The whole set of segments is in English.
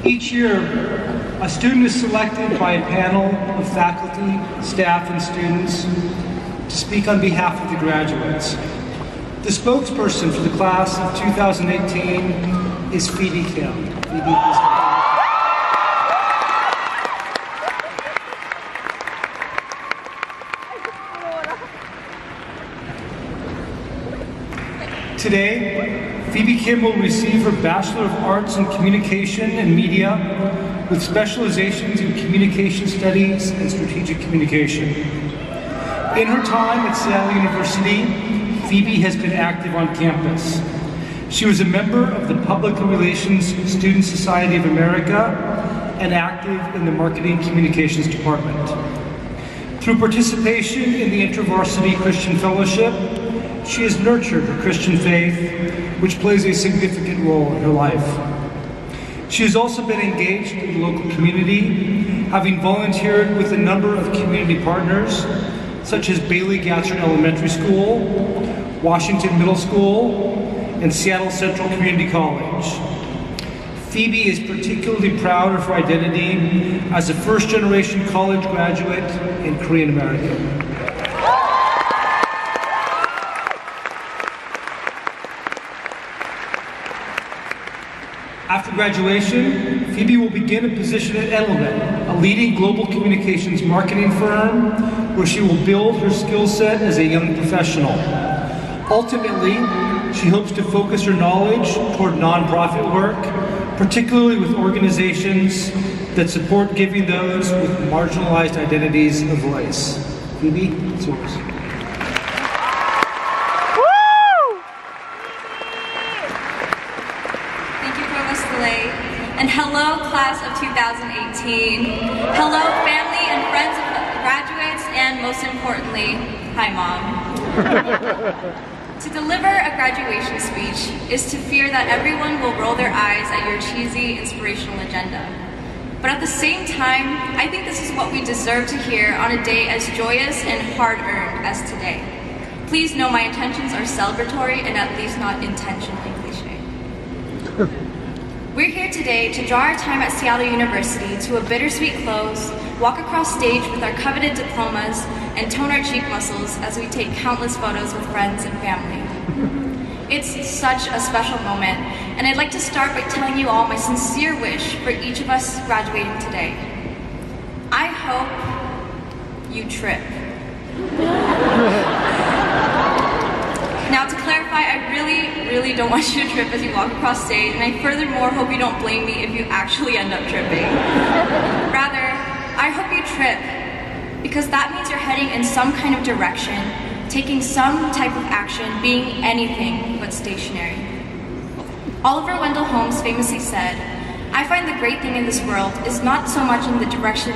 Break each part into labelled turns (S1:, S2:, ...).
S1: Each year, a student is selected by a panel of faculty, staff, and students to speak on behalf of the graduates. The spokesperson for the class of 2018 is Phoebe Kim. Phoebe, please come. Today, Phoebe Kim will receive her Bachelor of Arts in Communication and Media with specializations in Communication Studies and Strategic Communication. In her time at Seattle University, Phoebe has been active on campus. She was a member of the Public Relations Student Society of America and active in the Marketing Communications Department. Through participation in the InterVarsity Christian Fellowship, she has nurtured her Christian faith, which plays a significant role in her life. She has also been engaged in the local community, having volunteered with a number of community partners, such as Bailey Gatzert Elementary School, Washington Middle School, and Seattle Central Community College. Phoebe is particularly proud of her identity as a first-generation college graduate and Korean American. After graduation, Phoebe will begin a position at Edelman, a leading global communications marketing firm, where she will build her skill set as a young professional. Ultimately, she hopes to focus her knowledge toward nonprofit work, particularly with organizations that support giving those with marginalized identities a voice. Phoebe, it's yours.
S2: And hello, class of 2018. Hello, family and friends of graduates, and most importantly, hi, Mom. To deliver a graduation speech is to fear that everyone will roll their eyes at your cheesy, inspirational agenda. But at the same time, I think this is what we deserve to hear on a day as joyous and hard-earned as today. Please know my intentions are celebratory and at least not intentionally cliche. We're here today to draw our time at Seattle University to a bittersweet close, walk across stage with our coveted diplomas, and tone our cheek muscles as we take countless photos with friends and family. It's such a special moment, and I'd like to start by telling you all my sincere wish for each of us graduating today. I hope you trip. Now, to clarify, I really don't want you to trip as you walk across stage, and I furthermore hope you don't blame me if you actually end up tripping. Rather, I hope you trip, because that means you're heading in some kind of direction, taking some type of action, being anything but stationary. Oliver Wendell Holmes famously said, "I find the great thing in this world is not so much in the direction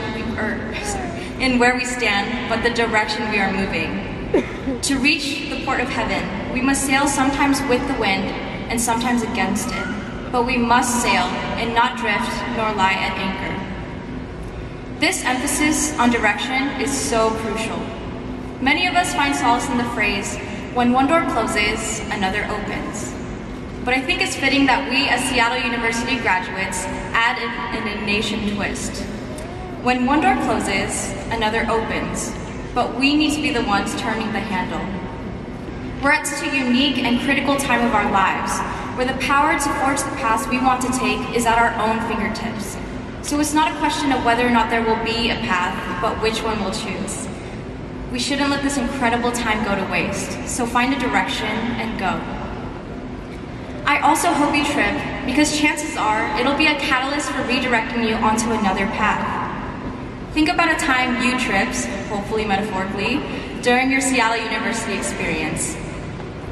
S2: in where we stand, but the direction we are moving." To reach the port of heaven, we must sail sometimes with the wind and sometimes against it. But we must sail and not drift nor lie at anchor. This emphasis on direction is so crucial. Many of us find solace in the phrase, "When one door closes, another opens." But I think it's fitting that we as Seattle University graduates add an Ignatian twist. When one door closes, another opens. But we need to be the ones turning the handle. We're at such a unique and critical time of our lives, where the power to forge the paths we want to take is at our own fingertips. So it's not a question of whether or not there will be a path, but which one we'll choose. We shouldn't let this incredible time go to waste, so find a direction and go. I also hope you trip, because chances are it'll be a catalyst for redirecting you onto another path. Think about a time you tripped, hopefully metaphorically, during your Seattle University experience.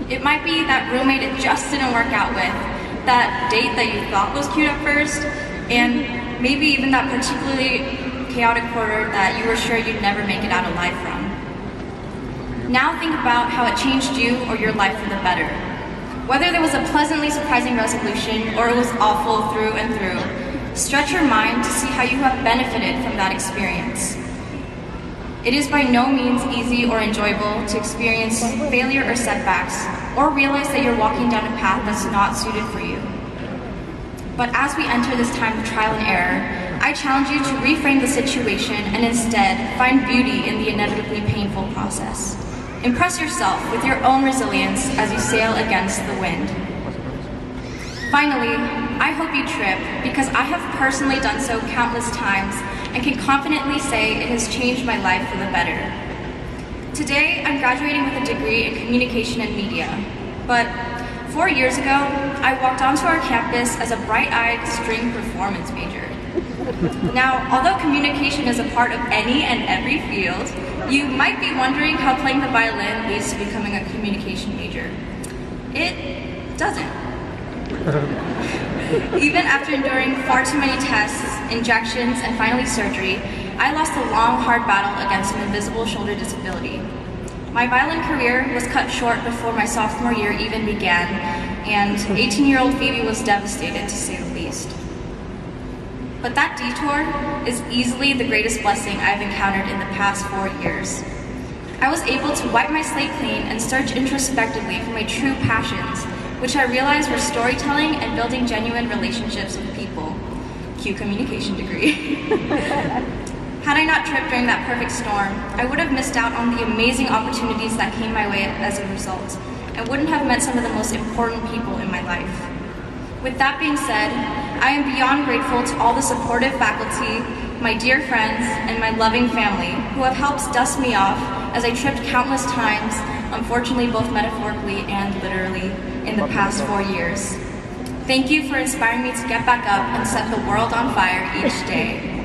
S2: It might be that roommate it just didn't work out with, that date that you thought was cute at first, and maybe even that particularly chaotic quarter that you were sure you'd never make it out alive from. Now think about how it changed you or your life for the better. Whether there was a pleasantly surprising resolution or it was awful through and through, stretch your mind to see how you have benefited from that experience. It is by no means easy or enjoyable to experience failure or setbacks, or realize that you're walking down a path that's not suited for you. But as we enter this time of trial and error, I challenge you to reframe the situation and instead find beauty in the inevitably painful process. Impress yourself with your own resilience as you sail against the wind. Finally, I hope you trip because I have personally done so countless times and can confidently say it has changed my life for the better. Today, I'm graduating with a degree in communication and media, but 4 years ago, I walked onto our campus as a bright-eyed string performance major. Now, although communication is a part of any and every field, you might be wondering how playing the violin leads to becoming a communication major. It doesn't. Even after enduring far too many tests, injections, and finally surgery, I lost a long, hard battle against an invisible shoulder disability. My violin career was cut short before my sophomore year even began, and 18-year-old Phoebe was devastated, to say the least. But that detour is easily the greatest blessing I've encountered in the past 4 years. I was able to wipe my slate clean and search introspectively for my true passions, which I realized were storytelling and building genuine relationships with people. Cue communication degree. Had I not tripped during that perfect storm, I would have missed out on the amazing opportunities that came my way as a result, and wouldn't have met some of the most important people in my life. With that being said, I am beyond grateful to all the supportive faculty, my dear friends, and my loving family who have helped dust me off as I tripped countless times, unfortunately both metaphorically and literally, in the past 4 years. Thank you for inspiring me to get back up and set the world on fire each day.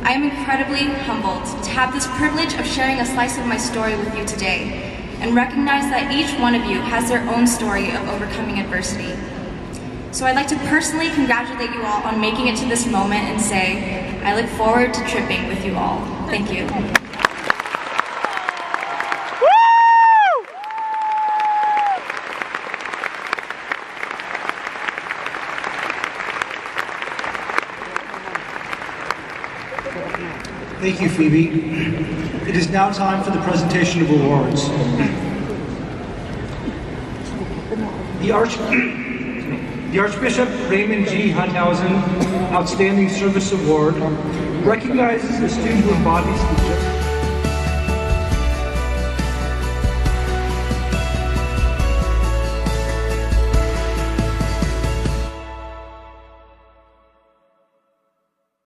S2: I am incredibly humbled to have this privilege of sharing a slice of my story with you today, and recognize that each one of you has their own story of overcoming adversity. So I'd like to personally congratulate you all on making it to this moment and say, I look forward to tripping with you all. Thank you.
S1: Thank you, Phoebe. It is now time for the presentation of awards. The Archbishop Raymond G. Hunthausen Outstanding Service Award recognizes a student who embodies the